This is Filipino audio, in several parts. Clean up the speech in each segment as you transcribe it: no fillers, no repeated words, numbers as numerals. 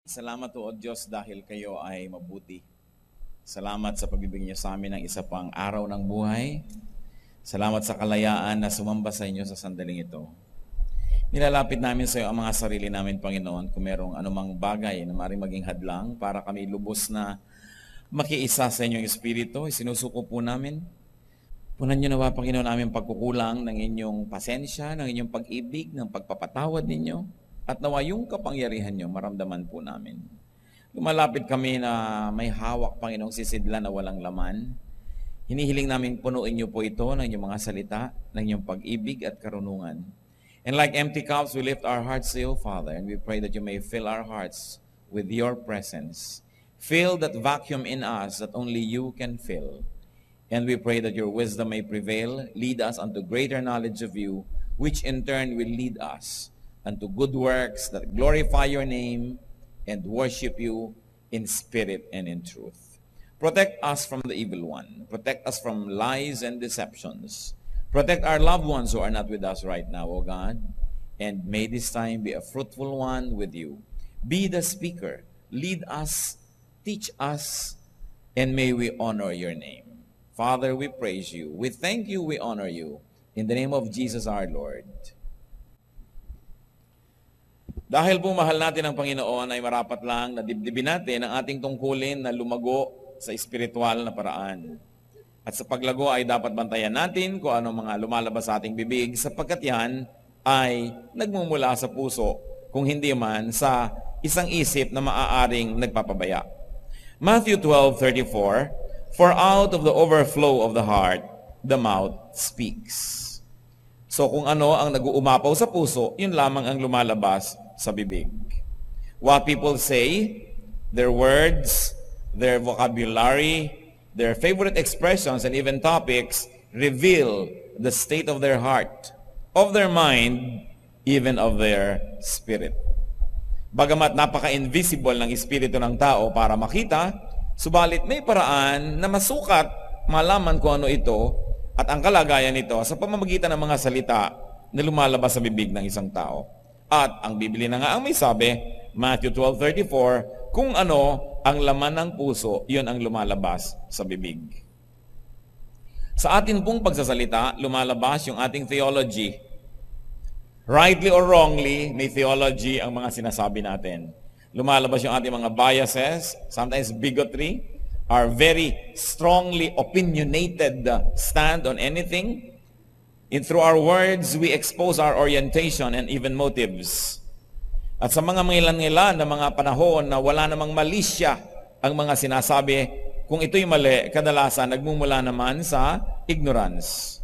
Salamat o Diyos dahil kayo ay mabuti. Salamat sa pagbibigay niyo sa amin ng isa pang araw ng buhay. Salamat sa kalayaan na sumamba sa inyo sa sandaling ito. Nilalapit namin sa iyo ang mga sarili namin, Panginoon, kung merong anumang bagay na maaaring maging hadlang para kami lubos na makiisa sa inyong Espiritu. Isinusuko po namin. Punan niyo nawa, Panginoon, aming pagkukulang ng inyong pasensya, ng inyong pag-ibig, ng pagpapatawad ninyo. At nawa yung kapangyarihan nyo, maramdaman po namin. Lumalapit kami na may hawak, Panginoong sisidlan na walang laman. Hinihiling namin punuin nyo po ito ng inyong mga salita, ng inyong pag-ibig at karunungan. And like empty cups, we lift our hearts to you, Father, and we pray that you may fill our hearts with your presence. Fill that vacuum in us that only you can fill. And we pray that your wisdom may prevail, lead us unto greater knowledge of you, which in turn will lead us unto good works that glorify your name and worship you in spirit and in truth. Protect us from the evil one. Protect us from lies and deceptions. Protect our loved ones who are not with us right now, O God. And may this time be a fruitful one with you. Be the speaker. Lead us, teach us, and may we honor your name. Father, we praise you. We thank you, we honor you. In the name of Jesus our Lord. Dahil po mahal natin ang Panginoon, ay marapat lang na dibdibin natin ang ating tungkulin na lumago sa espiritual na paraan. At sa paglago ay dapat bantayan natin kung ano mga lumalabas sa ating bibig, sapagkat yan ay nagmumula sa puso, kung hindi man sa isang isip na maaaring nagpapabaya. Matthew 12:34, For out of the overflow of the heart, the mouth speaks. So kung ano ang nag-uumapaw sa puso, yun lamang ang lumalabas sa bibig. What people say, their words, their vocabulary, their favorite expressions, and even topics reveal the state of their heart, of their mind, even of their spirit. Bagamat napaka-invisible ng espiritu ng tao para makita, subalit may paraan na masukat, malaman kung ano ito, at ang kalagayan nito sa pamamagitan ng mga salita na lumalabas sa bibig ng isang tao. At ang Biblia na nga ang may sabi, Matthew 12:34, kung ano ang laman ng puso, yun ang lumalabas sa bibig. Sa atin pong pagsasalita, lumalabas yung ating theology. Rightly or wrongly, may theology ang mga sinasabi natin. Lumalabas yung ating mga biases, sometimes bigotry, our very strongly opinionated stand on anything. And through our words, we expose our orientation and even motives. At sa mga ngilan-ngilan na mga panahon na wala namang malisya ang mga sinasabi, kung ito'y mali, kadalasan nagmumula naman sa ignorance.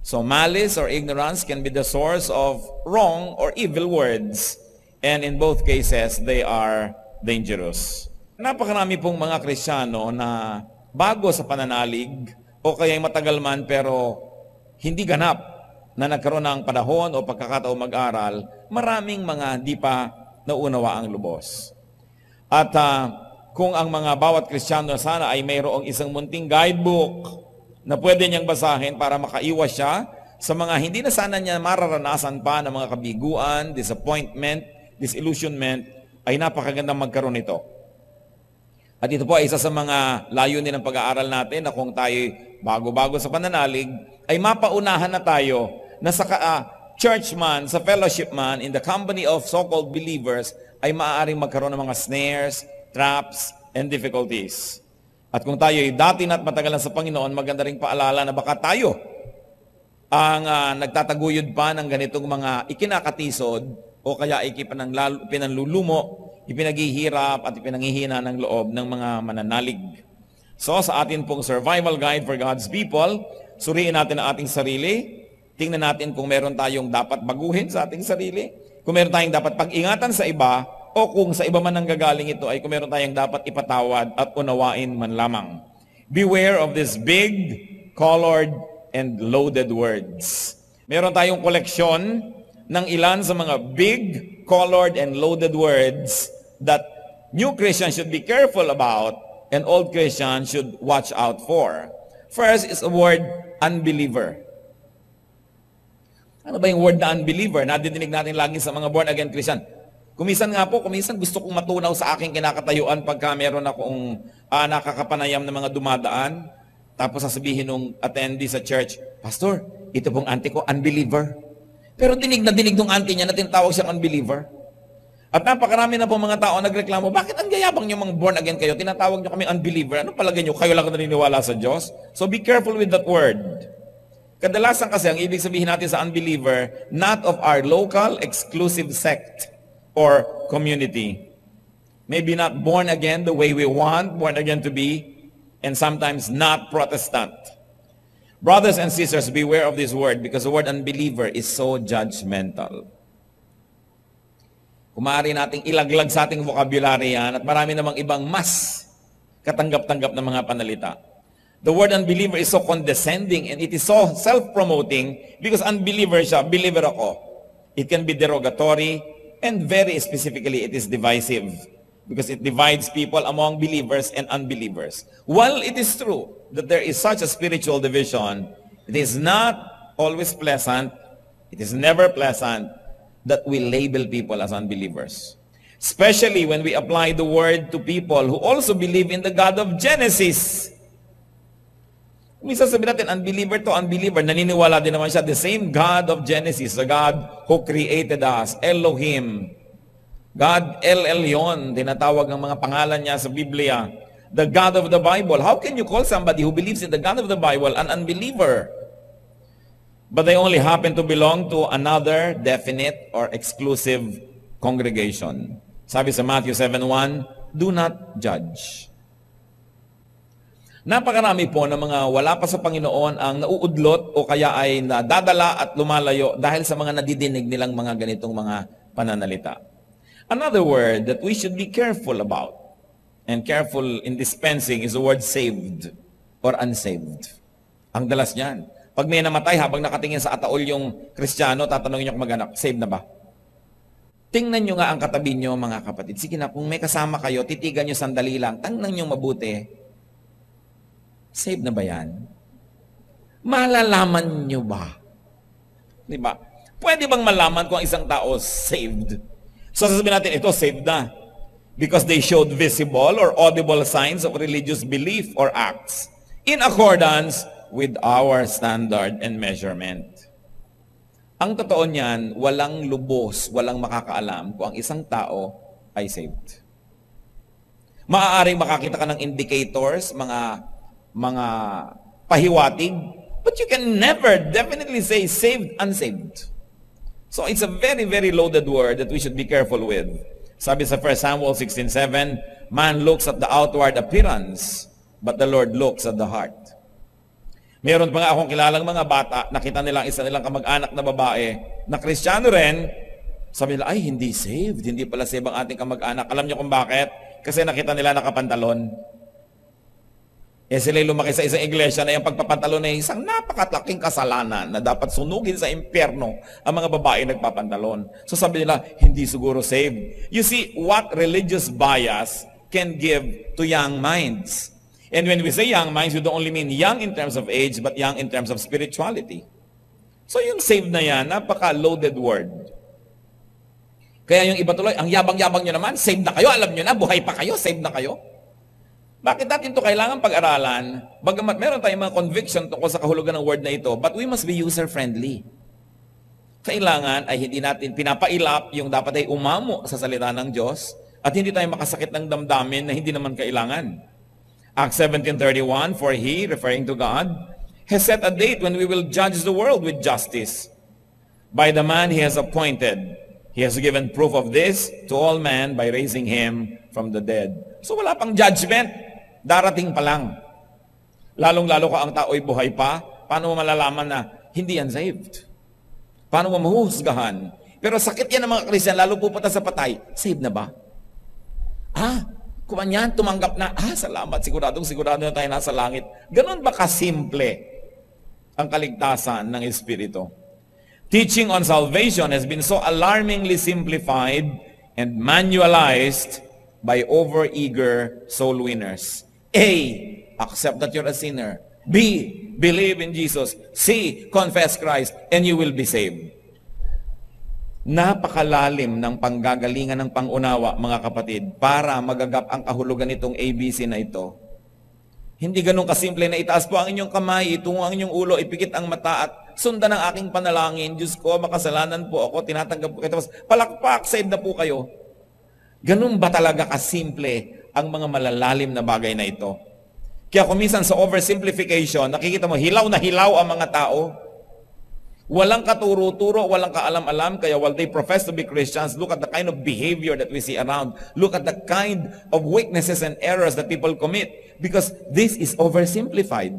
So malice or ignorance can be the source of wrong or evil words. And in both cases, they are dangerous. Napakarami pong mga Kristiyano na bago sa pananalig o kaya'y matagal man pero hindi ganap na nagkaroon ng panahon o pagkakataon mag-aral, maraming mga di pa naunawa ang lubos. At kung ang mga bawat Kristiyano sana ay mayroong isang munting guidebook na pwede niyang basahin para makaiwas siya sa mga hindi na sana niya mararanasan pa ng mga kabiguan, disappointment, disillusionment, ay napakagandang magkaroon nito. At ito po ay isa sa mga layunin ng pag-aaral natin na kung tayo bago-bago sa pananalig, ay mapaunahan na tayo na sa church man, sa fellowship man, in the company of so-called believers, ay maaaring magkaroon ng mga snares, traps, and difficulties. At kung tayo ay dati na't matagal na sa Panginoon, maganda ring paalala na baka tayo ang nagtataguyod pa ng ganitong mga ikinakatisod o kaya pinanlulumo, ipinaghihirap at ipinanghihina ng loob ng mga mananalig. So sa atin pong survival guide for God's people, suriin natin ang ating sarili, tingnan natin kung meron tayong dapat baguhin sa ating sarili, kung meron tayong dapat pag-ingatan sa iba, o kung sa iba man nanggagaling ito ay kung meron tayong dapat ipatawad at unawain man lamang. Beware of this big, colored, and loaded words. Meron tayong koleksyon ng ilan sa mga big, colored, and loaded words that new Christians should be careful about and old Christians should watch out for. First is the word unbeliever. Ano ba yung word na unbeliever? Nadidinig natin lagi sa mga born-again Christian. Kuminsan nga po, kuminsan gusto kong matunaw sa aking kinakatayuan pagka meron akong nakakapanayam ng mga dumadaan. Tapos sasabihin nung attendee sa church, Pastor, ito pong auntie ko, unbeliever. Pero dinig na dinig nung auntie niya na tinatawag siyang unbeliever. At napakarami na po mga tao nagreklamo, bakit ang gayabang niyo mga born again kayo? Tinatawag niyo kami unbeliever. Ano palagay niyo? Kayo lang naniniwala sa Diyos? So be careful with that word. Kadalasan kasi ang ibig sabihin natin sa unbeliever, not of our local exclusive sect or community. Maybe not born again the way we want born again to be, and sometimes not Protestant. Brothers and sisters, beware of this word because the word unbeliever is so judgmental. Kumari nating ilaglag sa ating vocabulary yan at marami namang ibang mas katanggap-tanggap na mga panalita. The word unbeliever is so condescending and it is so self-promoting because unbeliever siya, believer ako. It can be derogatory and very specifically it is divisive because it divides people among believers and unbelievers. While it is true that there is such a spiritual division, it is not always pleasant, it is never pleasant that we label people as unbelievers. Especially when we apply the word to people who also believe in the God of Genesis. Minsan sabihin natin, unbeliever to unbeliever, naniniwala din naman siya, the same God of Genesis, the God who created us, Elohim. God, El Elyon, tinatawag ng mga pangalan niya sa Biblia. The God of the Bible. How can you call somebody who believes in the God of the Bible an unbeliever? But they only happen to belong to another definite or exclusive congregation. Sabi sa Matthew 7:1, do not judge. Napakarami po ng mga wala pa sa Panginoon ang nauudlot o kaya ay nadadala at lumalayo dahil sa mga nadidinig nilang mga ganitong mga pananalita. Another word that we should be careful about and careful in dispensing is the word saved or unsaved. Ang dalas niyan. Pag may namatay habang nakatingin sa ataol yung Kristiyano, tatanungin niyo kung mag-anak, saved na ba? Tingnan niyo nga ang katabi niyo mga kapatid. Sige na, kung may kasama kayo, titigan niyo sandali lang, tingnan niyo mabuti. Saved na ba yan? Malalaman niyo ba? Di ba? Pwede bang malaman kung isang tao saved? So sasabihin natin, ito saved na. Because they showed visible or audible signs of religious belief or acts in accordance with our standard and measurement. Ang totoo niyan, walang lubos, walang makakaalam kung ang isang tao ay saved. Maaaring makakita ka ng indicators, mga pahiwatig, but you can never definitely say saved, unsaved. So it's a very, very loaded word that we should be careful with. Sabi sa 1 Samuel 16:7, man looks at the outward appearance, but the Lord looks at the heart. Meron pa nga akong kilalang mga bata, nakita nilang isa nilang kamag-anak na babae, na Kristiyano rin, sabi nila, ay, hindi saved, hindi pala saved ang ating kamag-anak. Alam niyo kung bakit? Kasi nakita nila nakapantalon. Sila lumaki sa isang iglesia na yung pagpapantalon ay isang napakalaking kasalanan na dapat sunugin sa impyerno ang mga babae nagpapantalon. So sabi nila, hindi siguro saved. You see, what religious bias can give to young minds. And when we say young minds, we don't only mean young in terms of age, but young in terms of spirituality. So yung saved na yan, napaka-loaded word. Kaya yung iba tuloy, ang yabang-yabang nyo naman, saved na kayo, alam nyo na, buhay pa kayo, saved na kayo. Bakit natin ito kailangan pag-aralan? Bagamat meron tayong mga conviction tungkol sa kahulugan ng word na ito, but we must be user-friendly. Kailangan ay hindi natin pinapailap yung dapat ay umamo sa salita ng Diyos at hindi tayo makasakit ng damdamin na hindi naman kailangan. Acts 17:31, for He, referring to God, has set a date when we will judge the world with justice. By the man He has appointed, He has given proof of this to all men by raising Him from the dead. So wala pang judgment. Darating pa lang. Lalong-lalo ka ang tao'y buhay pa, paano mo malalaman na hindi yan saved? Paano mo mahuhusgahan? Pero sakit yan ng mga Kristiyan, lalo pupunta sa patay, saved na ba? Kumanyan, tumanggap na, salamat, sigurado na tayo nasa langit. Ganon ba kasimple ang kaligtasan ng Espiritu? Teaching on salvation has been so alarmingly simplified and manualized by over-eager soul winners. A, accept that you're a sinner. B, believe in Jesus. C, confess Christ, and you will be saved. Napakalalim ng panggagalingan ng pangunawa, mga kapatid, para magagap ang kahulugan nitong ABC na ito. Hindi ganun kasimple na itaas po ang inyong kamay, itungo ang inyong ulo, ipikit ang mata at sundan ang aking panalangin. Diyos ko, makasalanan po ako, tinatanggap po kayo. Tapos palakpak, save na po kayo. Ganun ba talaga kasimple ang mga malalalim na bagay na ito? Kaya kung minsan sa oversimplification, nakikita mo, hilaw na hilaw ang mga tao. Walang katuro-turo, walang kaalam-alam, kaya while they profess to be Christians, look at the kind of behavior that we see around. Look at the kind of weaknesses and errors that people commit because this is oversimplified.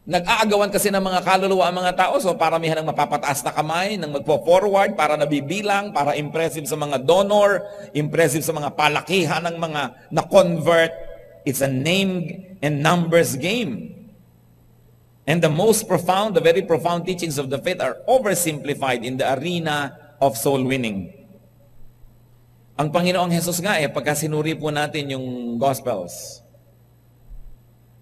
Nag-aagawan kasi ng mga kaluluwa ang mga tao, so paramihan ng mapapataas na kamay, ng magpo-forward, para nabibilang, para impressive sa mga donor, impressive sa mga palakihan ng mga na-convert. It's a name and numbers game. And the most profound, the very profound teachings of the faith are oversimplified in the arena of soul winning. Ang Panginoong Jesus nga pagka sinuri po natin yung Gospels,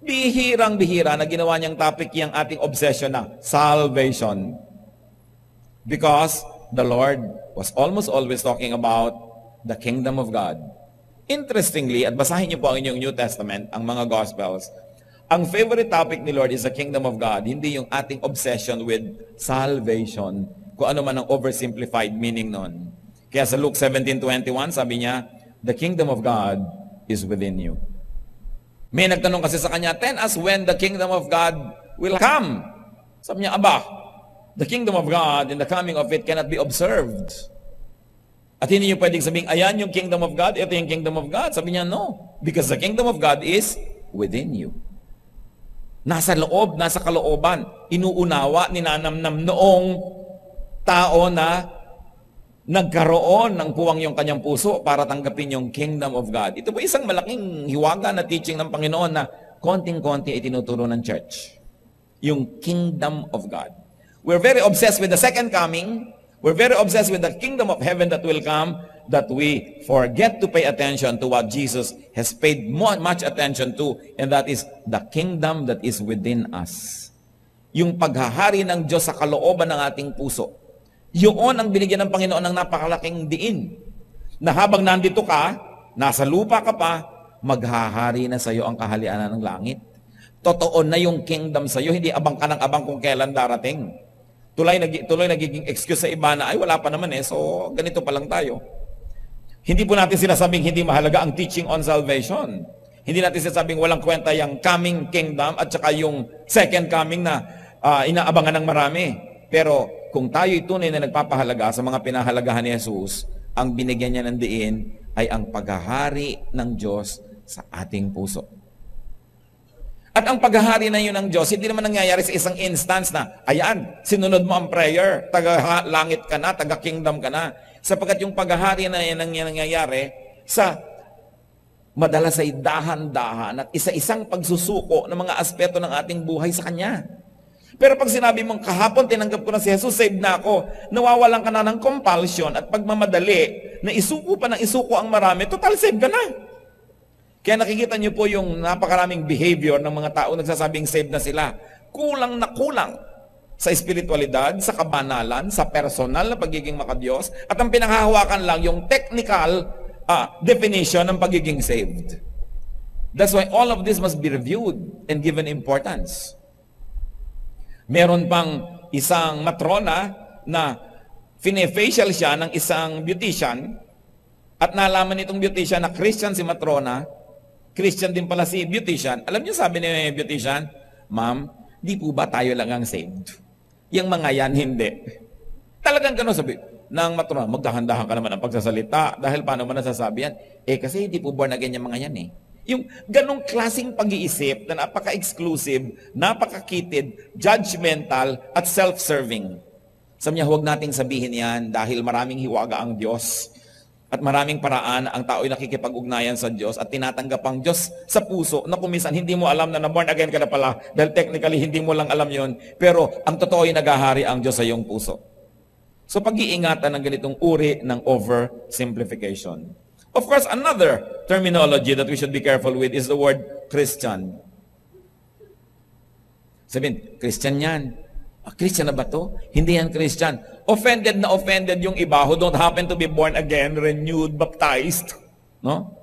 bihirang-bihira na ginawa niyang topic yung ating obsession na salvation. Because the Lord was almost always talking about the kingdom of God. Interestingly, at basahin niyo po ang inyong New Testament, ang mga Gospels, ang favorite topic ni Lord is the kingdom of God, hindi yung ating obsession with salvation, kung ano man ang oversimplified meaning nun. Kaya sa Luke 17:21, sabi niya, the kingdom of God is within you. May nagtanong kasi sa kanya, tell us when the kingdom of God will come. Sabi niya, aba, the kingdom of God and the coming of it cannot be observed. At hindi niyo pwedeng sabihin, ayan yung kingdom of God, ito yung kingdom of God. Sabi niya, no. Because the kingdom of God is within you. Nasa loob, nasa kalooban. Inuunawa, ninanamnam noong tao na nagkaroon ng puwang yung kanyang puso para tanggapin yung kingdom of God. Ito po isang malaking hiwaga na teaching ng Panginoon na konting-konti ay tinuturo ng church. Yung kingdom of God. We're very obsessed with the second coming. We're very obsessed with the kingdom of heaven that will come, that we forget to pay attention to what Jesus has paid much attention to, and that is the kingdom that is within us. Yung paghahari ng Diyos sa kalooban ng ating puso. Yun ang binigyan ng Panginoon ng napakalaking diin. Na habang nandito ka, nasa lupa ka pa, maghahari na sa iyo ang kaharian ng langit. Totoo na yung kingdom sa iyo, hindi abang ka ng abang kung kailan darating. Tuloy nagiging excuse sa iba na, ay wala pa naman so ganito pa lang tayo. Hindi po natin sinasabing hindi mahalaga ang teaching on salvation. Hindi natin sinasabing walang kwenta yung coming kingdom at saka yung second coming na inaabangan ng marami. Pero kung tayo'y tunay na nagpapahalaga sa mga pinahalagahan ni Jesus, ang binigyan niya ng diin ay ang paghahari ng Diyos sa ating puso. At ang paghahari na yun ng Diyos, hindi naman nangyayari sa isang instance na, ayan, sinunod mo ang prayer, taga-langit ka na, taga-kingdom ka na. Sapagkat yung paghahari na yan ang nangyayari sa madalas ay dahan-dahan at isa-isang pagsusuko ng mga aspeto ng ating buhay sa Kanya. Pero pag sinabi mong kahapon tinanggap ko na si Jesus, saved na ako, nawawalan ka na ng compulsion at pagmamadali na isuko pa ng isuko ang marami, total saved ka na. Kaya nakikita niyo po yung napakaraming behavior ng mga tao nagsasabing saved na sila. Kulang na kulang sa espiritualidad, sa kabanalan, sa personal na pagiging makadiyos, at ang pinanghahawakan lang yung technical definition ng pagiging saved. That's why all of this must be reviewed and given importance. Meron pang isang matrona na fine-facial siya ng isang beautician at nalaman nitong beautician na Christian si matrona, Christian din pala si beautician. Alam niyo sabi ni beautician, ma'am, di po ba tayo lang ang saved? Yung mga yan, hindi. Talagang gano'n sabi ng matrona, magdahan-dahan ka naman ang pagsasalita dahil paano mo nasasabi yan? Kasi hindi po born again yung mga yan Yung ganong klaseng pag-iisip na napaka-exclusive, napaka-kitid, judgmental, at self-serving. Sabi niya, huwag nating sabihin yan dahil maraming hiwaga ang Diyos. At maraming paraan ang tao'y nakikipag-ugnayan sa Diyos at tinatanggap ang Diyos sa puso na kumisan hindi mo alam na born again ka na pala dahil technically hindi mo lang alam yon. Pero ang totoo ay naghahari ang Diyos sa iyong puso. So pag-iingatan ng ganitong uri ng oversimplification. Of course, another terminology that we should be careful with is the word Christian. Sabihin, Christian yan. Christian na ba to? Hindi yan Christian. Offended na offended yung iba who don't happen to be born again, renewed, baptized. No?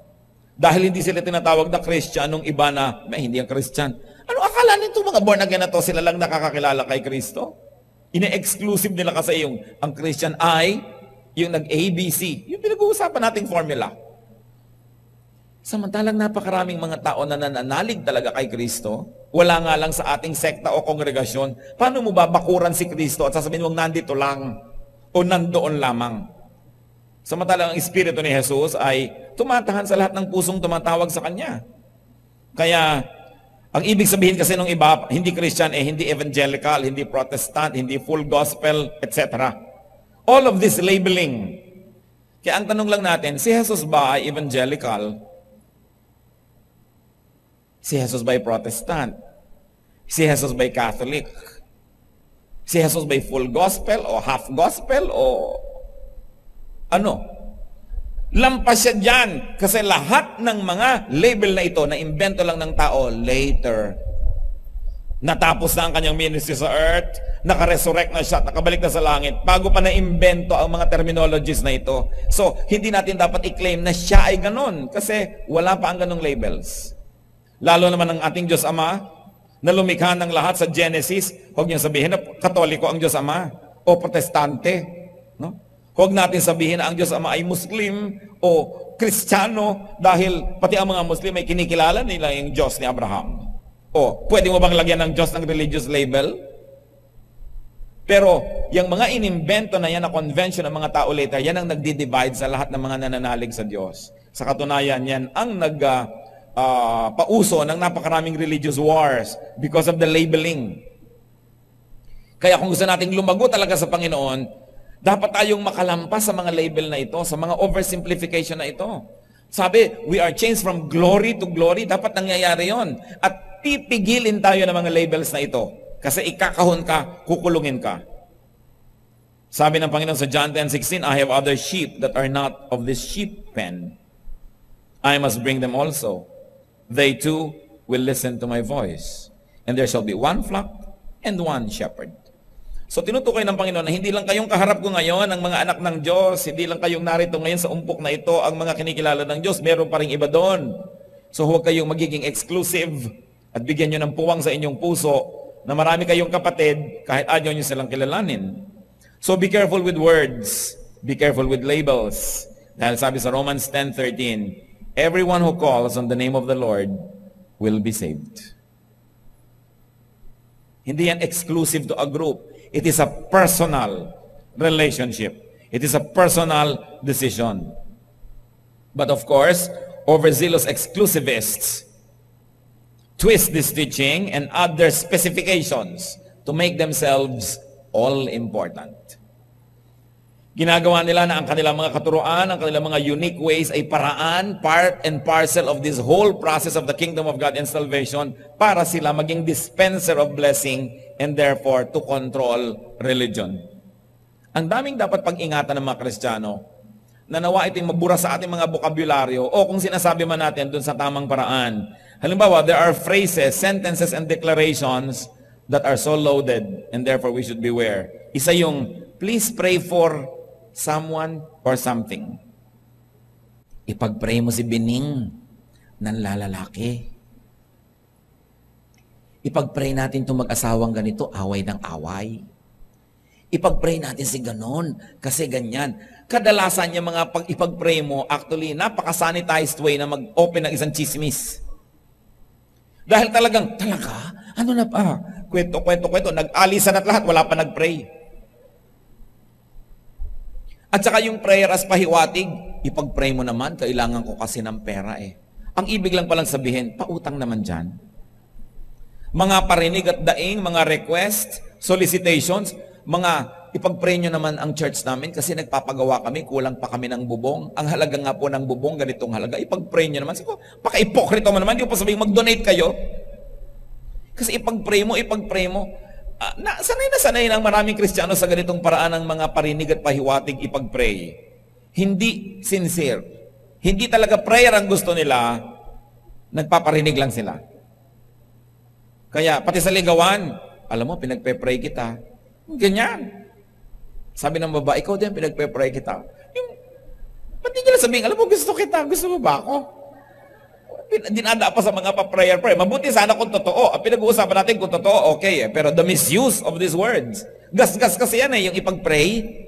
Dahil hindi sila tinatawag na Christian nung iba na, hindi yan Christian. Ano akala nito mga born again na to, sila lang nakakakilala kay Kristo? Ine-exclusive nila kasi yung, ang Christian ay, yung nag-ABC. Yung pinag-uusapan nating formula. Samantalang napakaraming mga tao na nananalig talaga kay Kristo, wala nga lang sa ating sekta o kongregasyon, paano mo babakuran si Kristo at sasabihin mong nandito lang o nandoon lamang? Samantalang ang Espiritu ni Jesus ay tumatahan sa lahat ng pusong tumatawag sa Kanya. Kaya, ang ibig sabihin kasi ng iba, hindi Christian, hindi evangelical, hindi Protestant, hindi full gospel, etc. All of this labeling. Kaya ang tanong lang natin, si Jesus ba ay evangelical? Si Jesus ba'y Protestant? Si Jesus ba'y Catholic? Si Jesus ba'y full gospel o half gospel o ano? Lampas siya dyan kasi lahat ng mga label na ito na imbento lang ng tao later. Natapos na ang kanyang ministry sa earth, nakaresurrect na siya, nakabalik na sa langit, bago pa na-imbento ang mga terminologies na ito. So, hindi natin dapat i-claim na siya ay ganon kasi wala pa ang ganong labels. Lalo naman ang ating Diyos Ama, na lumikha ng lahat sa Genesis, huwag niyo sabihin na Katoliko ang Diyos Ama o Protestante. No? Huwag natin sabihin na ang Diyos Ama ay Muslim o Kristiyano dahil pati ang mga Muslim ay kinikilala nila yung Diyos ni Abraham. O, pwede mo bang lagyan ng Diyos ng religious label? Pero, yung mga inimbento na yan na convention ng mga tao later, yan ang nagdi-divide sa lahat ng mga nananalig sa Diyos. Sa katunayan, yan ang pauso ng napakaraming religious wars because of the labeling. Kaya kung gusto nating lumago talaga sa Panginoon, dapat tayong makalampas sa mga label na ito, sa mga oversimplification na ito. Sabi, we are changed from glory to glory. Dapat nangyayari yon. At pipigilin tayo ng mga labels na ito. Kasi ikakahon ka, kukulungin ka. Sabi ng Panginoon sa John 10:16, I have other sheep that are not of this sheep pen. I must bring them also. They too will listen to my voice. And there shall be one flock and one shepherd. So tinutukoy ng Panginoon na hindi lang kayong kaharap ko ngayon, ang mga anak ng Diyos, hindi lang kayong narito ngayon sa umpok na ito, ang mga kinikilala ng Diyos, meron pa rin iba doon. So huwag kayong magiging exclusive at bigyan nyo ng puwang sa inyong puso na marami kayong kapatid kahit ayaw nyo silang kilalanin. So be careful with words. Be careful with labels. Dahil sabi sa Romans 10:13, everyone who calls on the name of the Lord will be saved. Hindi yan exclusive to a group. It is a personal relationship. It is a personal decision. But of course, overzealous exclusivists twist this teaching and add their specifications to make themselves all-important. Ginagawa nila na ang kanilang mga katuruan, ang kanilang mga unique ways ay paraan, part and parcel of this whole process of the kingdom of God and salvation para sila maging dispenser of blessing and therefore to control religion. Ang daming dapat pag-ingatan ng mga Kristiyano na nawa itong mabura sa ating mga bokabularyo o kung sinasabi man natin dun sa tamang paraan. Halimbawa, there are phrases, sentences, and declarations that are so loaded and therefore we should beware. Isa yung, please pray for someone or something. Ipag-pray mo si Bining ng lalalaki. Ipag-pray natin itong mag-asawang ganito, away ng away. Ipag-pray natin si ganon, kasi ganyan. Kadalasan niya mga ipag-pray mo, actually, napaka-sanitized way na mag-open ng isang chismis. Dahil talaga, ano na pa? Kwento, nag-alisan at lahat, wala pa nag-pray. At saka yung prayer as pahiwatig, ipag-pray mo naman, kailangan ko kasi ng pera eh. Ang ibig lang palang sabihin, pautang naman dyan. Mga parinig at daing, mga request, solicitations, mga ipag-pray nyo naman ang church namin kasi nagpapagawa kami, kulang pa kami ng bubong. Ang halaga nga po ng bubong, ganitong halaga. Ipag-pray nyo naman. Sige, paka-ipokrito mo naman, hindi po sabihin, mag-donate kayo. Kasi ipag-pray mo. Sanay ng maraming Kristiyano sa ganitong paraan ng mga parinig at pahiwatig ipag-pray. Hindi sincere. Hindi talaga prayer ang gusto nila, nagpaparinig lang sila. Kaya, pati sa ligawan, alam mo, pinagpe-pray kita, Ganyan. Sabi ng babae, ikaw din, pinagpe-pray kita. Ba't di nila sabihin, alam mo, gusto kita, gusto mo ba ako? Dinada pa sa mga pa-prayer. Mabuti sana kung totoo. Ang pinag-uusapan natin kung totoo, okay. Pero the misuse of these words. Gas-gas kasi yan yung ipag-pray.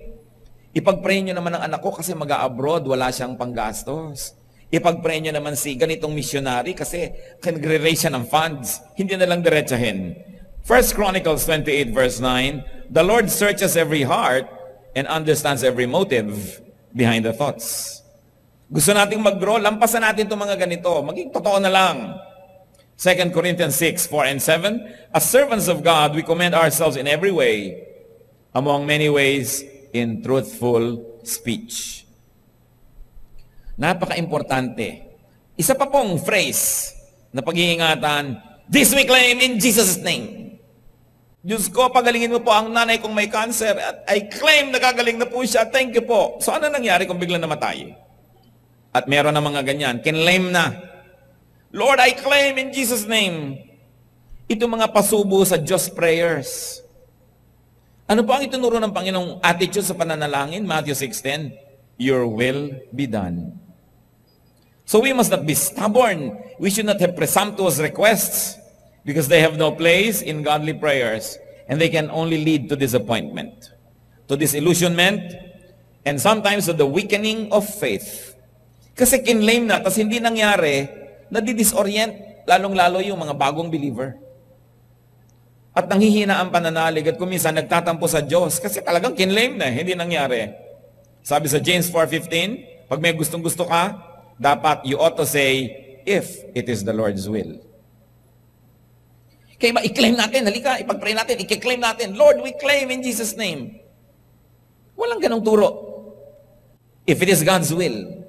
Ipag-pray nyo naman ang anak ko kasi mag-a-abroad, wala siyang panggastos. Ipag-pray nyo naman si ganitong missionary kasi nagre-raise siya ng funds. Hindi na lang diretsahin. 1 Chronicles 28 verse 9, the Lord searches every heart and understands every motive behind the thoughts. Gusto nating mag-grow, lampasan natin itong mga ganito. Maging totoo na lang. 2 Corinthians 6, 4 and 7, as servants of God, we commend ourselves in every way, among many ways, in truthful speech. Napaka-importante. Isa pa pong phrase na pag-iingatan, this we claim in Jesus' name. Diyos ko, pagalingin mo po ang nanay kong may cancer at I claim na gagaling na po siya. Thank you po. So ano nangyari kung biglang namatay? At meron na mga ganyan. Kinlaim na. Lord, I claim in Jesus' name. Ito mga pasubo sa Diyos prayers. Ano po ang itunuro ng Panginoong attitude sa pananalangin? Matthew 6:10, your will be done. So we must not be stubborn. We should not have presumptuous requests because they have no place in godly prayers and they can only lead to disappointment, to disillusionment, and sometimes to the weakening of faith. Kasi kinlaim na, tas hindi nangyari, nadidisorient, lalong-lalo yung mga bagong believer. At nanghihina ang pananalig at kuminsan nagtatampo sa Diyos kasi talagang kinlaim na, hindi nangyari. Sabi sa James 4:15, pag may gustong-gusto ka, dapat you ought to say, if it is the Lord's will. Kaya i-claim natin, halika, ipag-pray natin, i-claim natin, Lord, we claim in Jesus' name. Walang ganong turo. If it is God's will,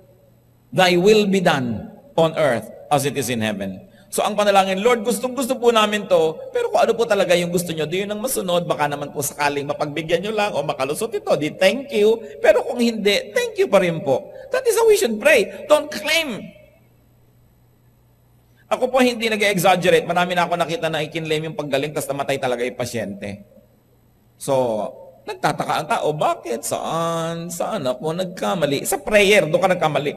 thy will be done on earth as it is in heaven. So ang panalangin, Lord, gustong-gusto po namin to, pero kung ano po talaga yung gusto nyo, di yun ang masunod, baka naman po sakaling mapagbigyan nyo lang o makalusot ito, di thank you. Pero kung hindi, thank you pa rin po. That is how we should pray. Don't claim. Ako po hindi nag-exaggerate. Marami na ako nakita na ikinlaim yung paggaling tapos namatay talaga yung pasyente. So, nagtataka ang tao, bakit? Saan? Saan ako nagkamali? Sa prayer, doon ka nagkamali.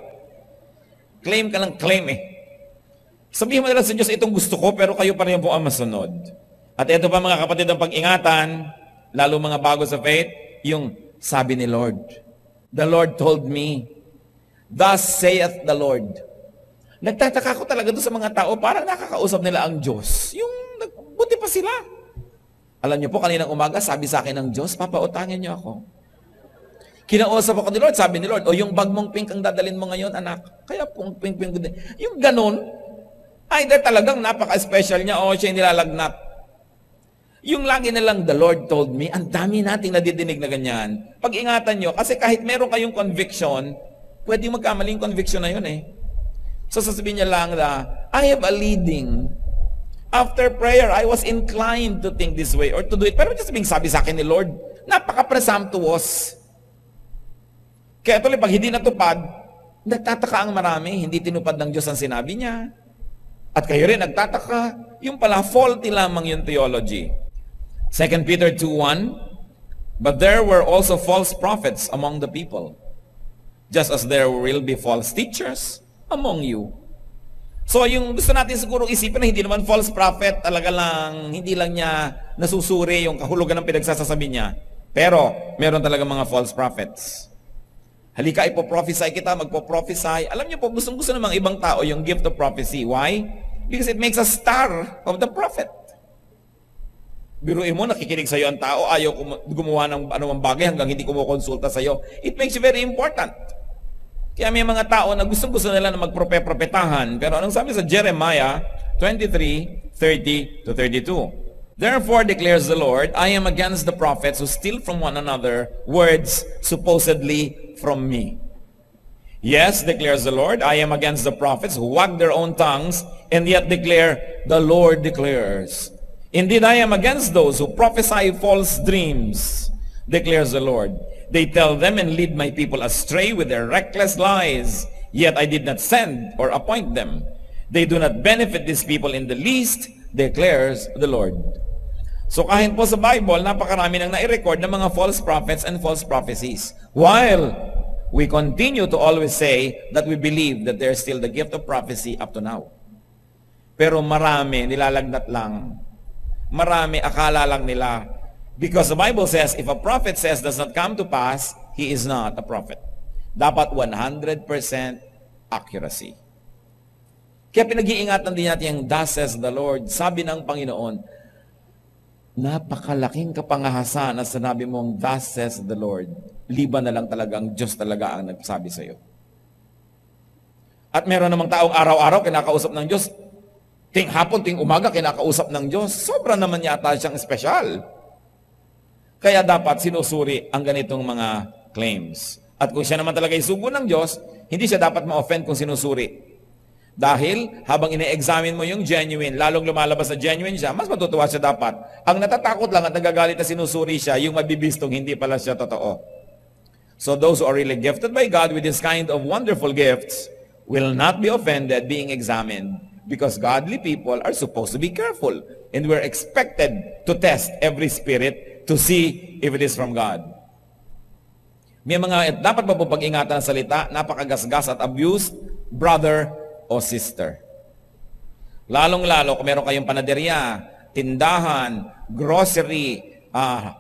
Claim ka lang, claim eh. Sabihin mo nila sa Diyos, itong gusto ko, pero kayo pa rin po ang masunod. At ito pa mga kapatid ang pag-ingatan, lalo mga bago sa faith, yung sabi ni Lord. The Lord told me, thus saith the Lord. Nagtataka ko talaga doon sa mga tao, parang nakakausap nila ang Diyos. Yung buti pa sila. Alam niyo po, kaninang umaga, sabi sa akin ng Diyos, papautangin niyo ako. Kinausap ako ni Lord, sabi ni Lord, o yung bag mong pink ang dadalin mo ngayon, anak. Kaya pong pink. Yung ganun, either talagang napaka-special niya o siya nilalagnat. Yung lagi nilang, the Lord told me, ang dami nating nadidinig na ganyan. Pag-ingatan nyo, kasi kahit meron kayong conviction, pwede magkamali yung conviction na yun eh. So sasabihin niya lang na, I have a leading. After prayer, I was inclined to think this way or to do it. Pero just being sabi sa akin ni Lord, napaka-presumptuous. Kaya tuloy, pag hindi natupad, nagtataka ang marami, hindi tinupad ng Diyos ang sinabi niya. At kayo rin nagtataka, yung pala faulty lamang yung theology. 2 Peter 2:1, but there were also false prophets among the people, just as there will be false teachers among you. So yung gusto natin siguro isipin na hindi naman false prophet, talaga lang, hindi lang niya nasusuri yung kahulugan ng pinagsasasabi niya. Pero meron talaga mga false prophets. Halika, ipoprophesy kita, magpo-prophesy. Alam niyo po, gustong-gusto ng mga ibang tao yung gift of prophecy. Why? Because it makes a star of the prophet. Biruin mo, nakikinig sa'yo ang tao, ayaw gumawa ng anumang bagay hanggang hindi kumukonsulta sa'yo. It makes you very important. Kaya may mga tao na gustong-gusto nila na magprope-propetahan. Pero anong sabi sa Jeremiah 23:30-32? Therefore declares the Lord, I am against the prophets who steal from one another words supposedly from me. Yes, declares the Lord, I am against the prophets who wag their own tongues and yet declare, the Lord declares. Indeed, I am against those who prophesy false dreams, declares the Lord. They tell them and lead my people astray with their reckless lies, yet I did not send or appoint them. They do not benefit these people in the least, declares the Lord. So kahit po sa Bible, napakarami nang nai-record ng mga false prophets and false prophecies. While we continue to always say that we believe that there's still the gift of prophecy up to now. Pero marami, nilalagnat lang. Marami, akala lang nila. Because the Bible says, if a prophet says does not come to pass, he is not a prophet. Dapat 100% accuracy. Kaya pinag-iingatan din natin yung thus says the Lord. Sabi ng Panginoon, napakalaking kapangahasan na sinabi mong thus says the Lord. Liban na lang talagang Diyos talaga ang nagsabi sa iyo. At meron namang taong araw-araw kinakausap ng Diyos. Ting hapon, ting umaga kinakausap ng Diyos. Sobra naman yata siyang espesyal. Kaya dapat sinusuri ang ganitong mga claims. At kung siya naman talaga isugo ng Diyos, hindi siya dapat ma-offend kung sinusuri. Dahil habang ine-examine mo yung genuine, lalong lumalabas na genuine siya, mas matutuwa siya dapat. Ang natatakot lang at nagagalit na sinusuri siya, yung mabibistong hindi pala siya totoo. So those who are really gifted by God with this kind of wonderful gifts will not be offended being examined, because godly people are supposed to be careful. And we're expected to test every spirit to see if it is from God. May mga dapat pa po pag-ingatan ng salita, napakagasgas at abused, brother o sister. Lalong-lalo kung meron kayong panaderya, tindahan, grocery,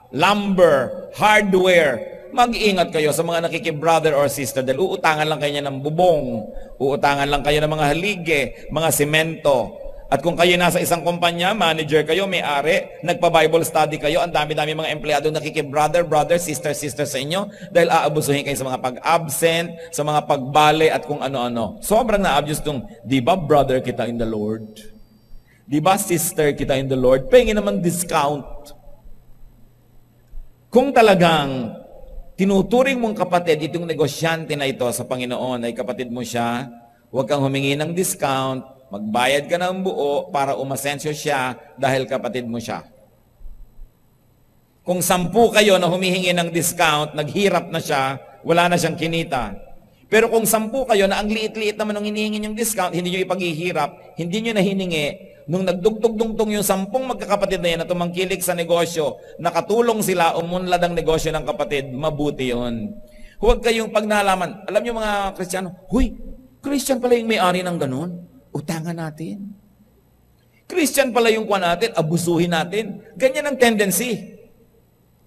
lumber, hardware, mag-iingat kayo sa mga nakiki-brother or sister dahil uutangan lang kayo niya ng bubong, uutangan lang kayo ng mga halige, mga semento. At kung kayo nasa isang kumpanya, manager kayo, may-ari, nagpa-Bible study kayo, ang dami-dami mga empleyado nakiki-brother, sister sa inyo dahil aabusuhin kayo sa mga pag-absent, sa mga pagbale at kung ano-ano. Sobrang na-abuse itong, di ba brother kita in the Lord? Di ba sister kita in the Lord? Pengin naman discount. Kung talagang tinuturing mong kapatid, itong negosyante na ito sa Panginoon ay kapatid mo siya, huwag kang humingi ng discount, magbayad ka ng buo para umasensyo siya dahil kapatid mo siya. Kung 10 kayo na humihingi ng discount, naghirap na siya, wala na siyang kinita. Pero kung 10 kayo na ang liit-liit naman ng hinihingi niyong discount, hindi niyo ipaghihirap, hindi niyo na hiningi, nung nagdugtog-dungtong yung 10 magkakapatid na yan na tumangkilik sa negosyo, nakatulong sila, umunlad ang negosyo ng kapatid, mabuti yun. Huwag kayong pag nalaman, alam niyo mga Kristiyano, huy, Christian pala yung may-ari ng ganun. Utangan natin. Christian pala yung kuha natin, abusuhin natin. Ganyan ang tendency.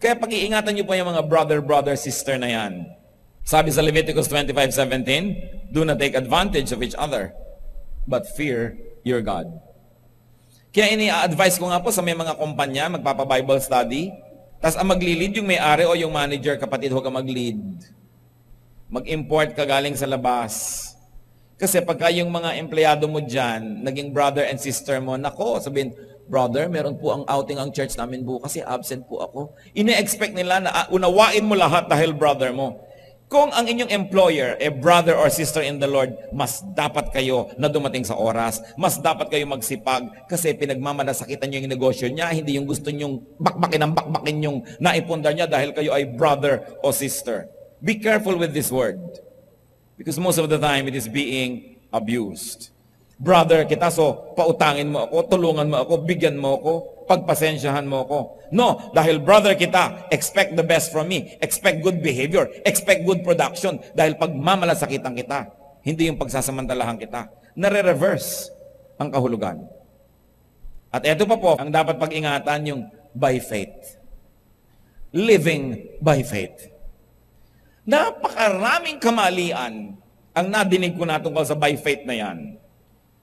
Kaya pag-iingatan niyo po yung mga brother, sister na yan. Sabi sa Leviticus 25:17, do not take advantage of each other, but fear your God. Kaya ini-advise ko nga po sa may mga kumpanya, magpapa-Bible study, tas ang mag-lead yung may-ari o yung manager, kapatid, huwag ka mag-lead. Mag-import ka galing sa labas. Kasi pagka yung mga empleyado mo dyan, naging brother and sister mo, nako, sabihin, brother, meron po ang outing ang church namin bukas kasi absent po ako. Ine-expect nila na unawain mo lahat dahil brother mo. Kung ang inyong employer, brother or sister in the Lord, mas dapat kayo na dumating sa oras, mas dapat kayo magsipag, kasi pinagmamalasakitan nyo yung negosyo niya, hindi yung gusto nyong bakbakin yung naipundar niya dahil kayo ay brother o sister. Be careful with this word. Because most of the time, it is being abused. Brother kita, so pautangin mo ako, tulungan mo ako, bigyan mo ako, pagpasensyahan mo ako. No, dahil brother kita, expect the best from me. Expect good behavior. Expect good production. Dahil pagmamalasakitan kita, hindi yung pagsasamantalahan kita. Nare-reverse ang kahulugan. At eto pa po, ang dapat pag-ingatan yung by faith. Living by faith. Napakaraming kamalian ang nadinig ko na tungkol sa by faith na yan.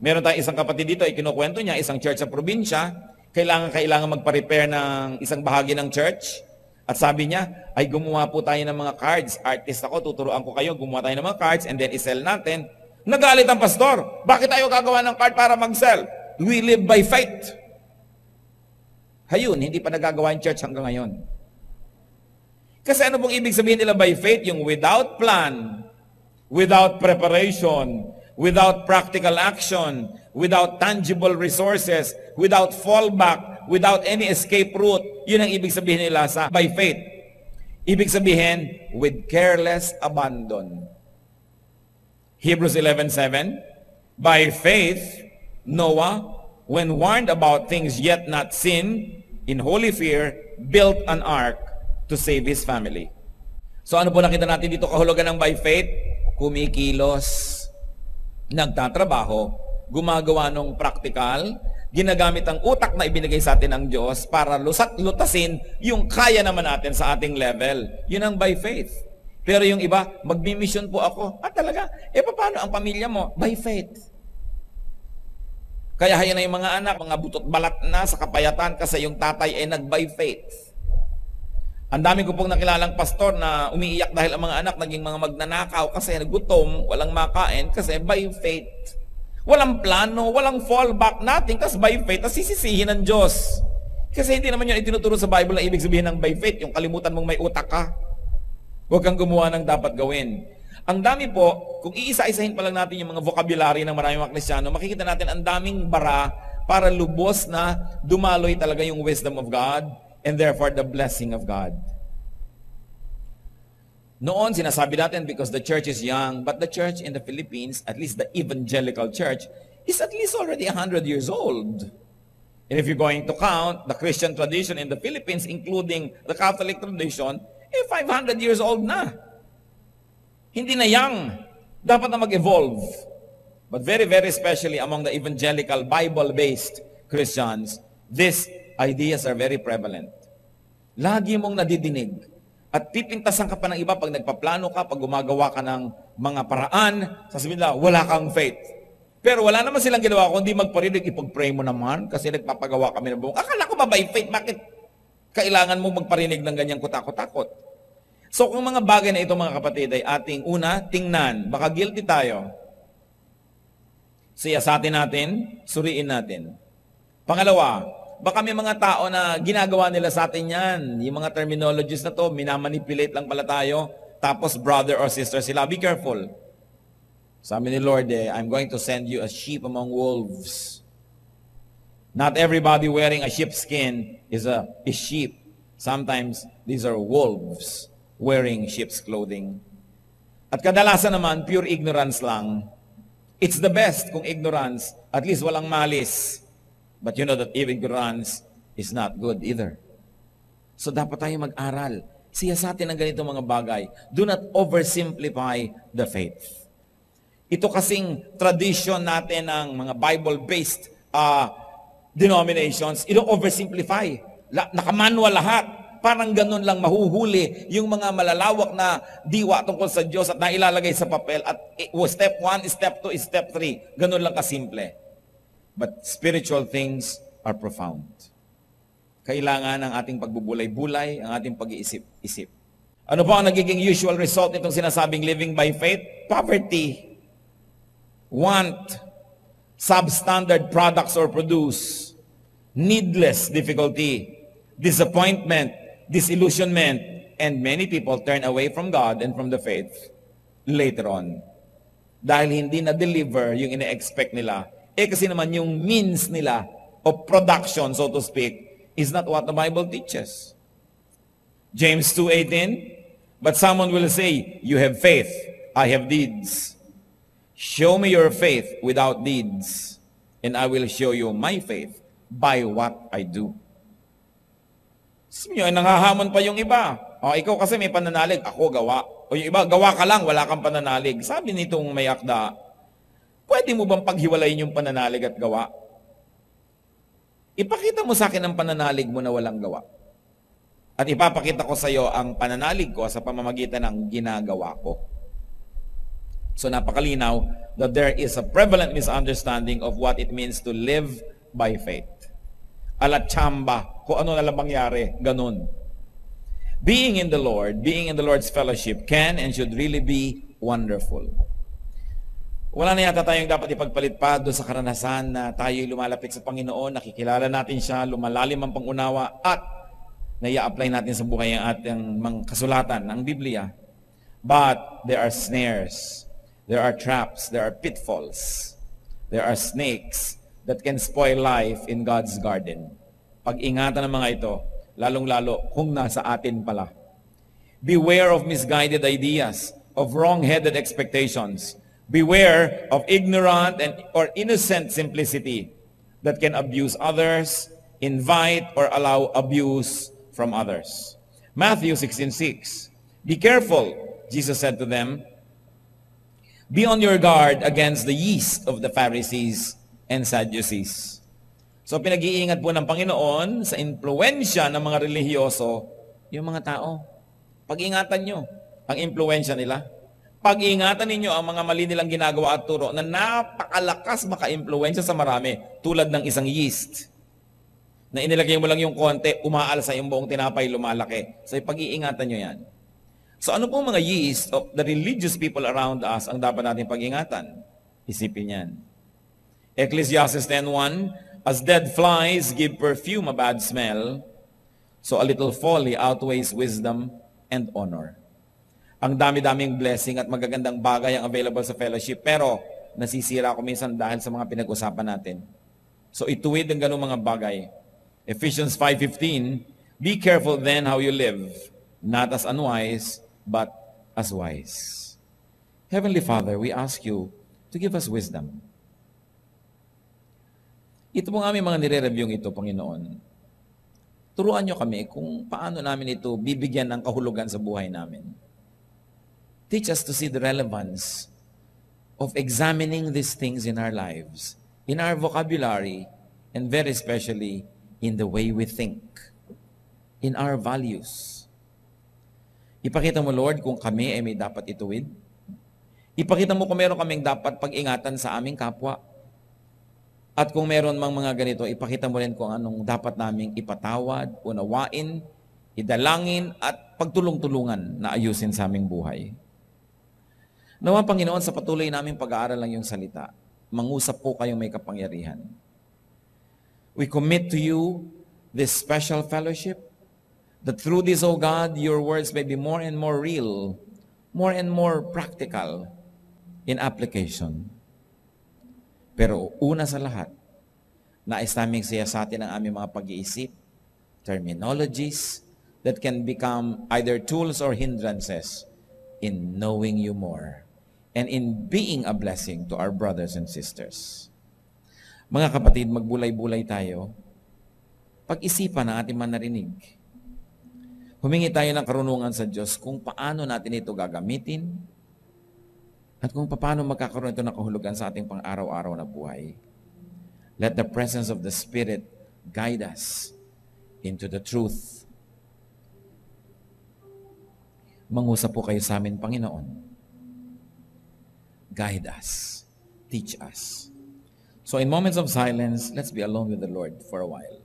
Meron tayong isang kapatid dito, ikinukwento niya, isang church sa probinsya, kailangan magpa-repair ng isang bahagi ng church. At sabi niya, ay gumawa po tayo ng mga cards. Artist ako, tuturuan ko kayo, gumawa tayo ng mga cards and then isell natin. Nagalit ang pastor. Bakit tayo gagawa ng card para mag-sell? We live by faith. Hayun, hindi pa nagagawa yung church hanggang ngayon. Kasi ano pong ibig sabihin nila by faith? Yung without plan, without preparation, without practical action, without tangible resources, without fallback, without any escape route. Yun ang ibig sabihin nila sa by faith. Ibig sabihin, with careless abandon. Hebrews 11:7, by faith, Noah, when warned about things yet not seen, in holy fear, built an ark to save his family. So ano po nakita natin dito kahulugan ng by faith? Kumikilos, nagtatrabaho, gumagawa ng practical, ginagamit ang utak na ibinigay sa atin ng Diyos para lutasin yung kaya naman natin sa ating level. Yun ang by faith. Pero yung iba, magmi-mission po ako. Talaga? Paano ang pamilya mo? By faith. Kaya hayan na yung mga anak, mga butot balat na sa kapayatan kasi yung tatay ay nag-by faith. Ang dami ko pong nakilalang pastor na umiiyak dahil ang mga anak naging mga magnanakaw kasi nagutom, walang makain kasi by faith. Walang plano, walang fallback, nothing, kasi by faith, tas sisisihin ng Diyos. Kasi hindi naman yun itinuturo sa Bible na ibig sabihin ng by faith, yung kalimutan mong may utak ka. Huwag kang gumawa ng dapat gawin. Ang dami po, kung iisa-isahin pa lang natin yung mga vocabulary ng maraming mga Kristiyano, makikita natin ang daming bara para lubos na dumaloy talaga yung wisdom of God and therefore the blessing of God. Noon, sinasabi natin because the church is young, but the church in the Philippines, at least the evangelical church, is at least already 100 years old. And if you're going to count the Christian tradition in the Philippines, including the Catholic tradition, 500 years old na. Hindi na young. Dapat na mag-evolve. But very, very especially among the evangelical, Bible-based Christians, these ideas are very prevalent. Lagi mong nadidinig. At pipintasan ka pa ng iba pag nagpaplano ka, pag gumagawa ka ng mga paraan, sasabihin nila, wala kang faith. Pero wala naman silang ginawa kundi magparinig, ipag-pray mo naman kasi nagpapagawa kami ng buong. Akala ko ba by faith? Bakit kailangan mo magparinig ng ganyang kutakot-takot? So kung mga bagay na ito mga kapatid ay ating una, tingnan, baka guilty tayo. Siyasatin natin, suriin natin. Pangalawa, baka may mga tao na ginagawa nila sa atin yan. Yung mga terminologies na to, minamanipulate lang pala tayo, tapos brother or sister sila. Be careful. Sabi ni Lord, I'm going to send you a sheep among wolves. Not everybody wearing a sheepskin is sheep. Sometimes, these are wolves wearing sheep's clothing. At kadalasan naman, pure ignorance lang. It's the best kung ignorance, at least walang malis. But you know that ignorance is not good either. So dapat tayo mag-aral. Siyasatin ang ganito mga bagay. Do not oversimplify the faith. Ito kasing tradition natin ng mga Bible-based denominations, ito oversimplify. Nakamanual lahat. Parang ganun lang mahuhuli yung mga malalawak na diwa tungkol sa Diyos at nailalagay sa papel at step 1, step 2, step 3. Ganun lang kasimple. But spiritual things are profound. Kailangan ang ating pagbubulay-bulay, ang ating pag-iisip-isip. Ano ba ang nagiging usual result nitong sinasabing living by faith? Poverty. Want. Substandard products or produce. Needless difficulty. Disappointment. Disillusionment. And many people turn away from God and from the faith later on. Dahil hindi na-deliver yung ina-expect nila. Kasi naman yung means nila of production, so to speak, is not what the Bible teaches. James 2:18, but someone will say, you have faith, I have deeds. Show me your faith without deeds, and I will show you my faith by what I do. Sabi nyo, nangahamon pa yung iba. Ikaw kasi may pananalig, ako gawa. O yung iba, gawa ka lang, wala kang pananalig. Sabi nitong may akda, pwede mo bang paghiwalayin yung pananalig at gawa? Ipakita mo sa akin ang pananalig mo na walang gawa. At ipapakita ko sa iyo ang pananalig ko sa pamamagitan ng ginagawa ko. So napakalinaw that there is a prevalent misunderstanding of what it means to live by faith. Alat chamba, kung ano na lang mangyari, ganun. Being in the Lord, being in the Lord's fellowship can and should really be wonderful. Wala na yata tayong dapat ipagpalit pa doon sa karanasan na tayo'y lumalapit sa Panginoon, nakikilala natin siya, lumalalim ang pangunawa, at nai-apply natin sa buhay ang ating mga kasulatan ng Biblia. But there are snares, there are traps, there are pitfalls, there are snakes that can spoil life in God's garden. Pag-ingatan ng mga ito, lalong-lalo kung nasa atin pala. Beware of misguided ideas, of wrong-headed expectations. Beware of ignorant or innocent simplicity that can abuse others invite, or allow abuse from others. Matthew 16:6. Be careful, Jesus said to them. Be on your guard against the yeast of the Pharisees and Sadducees. So pinag-iingat po ng Panginoon sa impluwensya ng mga relihiyoso, yung mga tao. Pag-ingatan nyo ang impluwensya nila. Pag-ingatan ninyo ang mga mali nilang ginagawa at turo na napakalakas maka-impluwensya sa marami, tulad ng isang yeast. Na inilagay mo lang yung konti, umaalsa yung buong tinapay, lumalaki. So pag-iingatan nyo yan. So ano pong mga yeast of the religious people around us ang dapat natin pag-ingatan? Isipin yan. Ecclesiastes 10:1, as dead flies give perfume a bad smell, so a little folly outweighs wisdom and honor. Ang dami-daming blessing at magagandang bagay ang available sa fellowship, pero nasisira ako minsan dahil sa mga pinag-usapan natin. So ituwid ang ganung mga bagay. Ephesians 5:15, be careful then how you live, not as unwise, but as wise. Heavenly Father, we ask you to give us wisdom. Ito pong aming mga nire-review ito, Panginoon. Turuan nyo kami kung paano namin ito bibigyan ng kahulugan sa buhay namin. Teach us to see the relevance of examining these things in our lives, in our vocabulary, and very especially in the way we think, in our values. Ipakita mo, Lord, kung kami ay may dapat ituwid. Ipakita mo kung meron kaming dapat pag-ingatan sa aming kapwa. At kung meron mang mga ganito, ipakita mo rin kung anong dapat naming ipatawad, unawain, idalangin, at pagtulong-tulungan na ayusin sa aming buhay. Nawa, Panginoon, sa patuloy naming pag-aaral lang yung salita, mangusap po kayong may kapangyarihan. We commit to you this special fellowship, that through this, O God, your words may be more and more real, more and more practical in application. Pero una sa lahat, nais naming siya sa atin ang aming mga pag-iisip, terminologies that can become either tools or hindrances in knowing you more and in being a blessing to our brothers and sisters. Mga kapatid, magbulay-bulay tayo. Pag-isipan ang ating manarinig. Humingi tayo ng karunungan sa Diyos kung paano natin ito gagamitin at kung paano magkakaroon ito ng kahulugan sa ating pang-araw-araw na buhay. Let the presence of the Spirit guide us into the truth. Mangusap po kayo sa amin, Panginoon. Guide us. Teach us. So in moments of silence, let's be alone with the Lord for a while.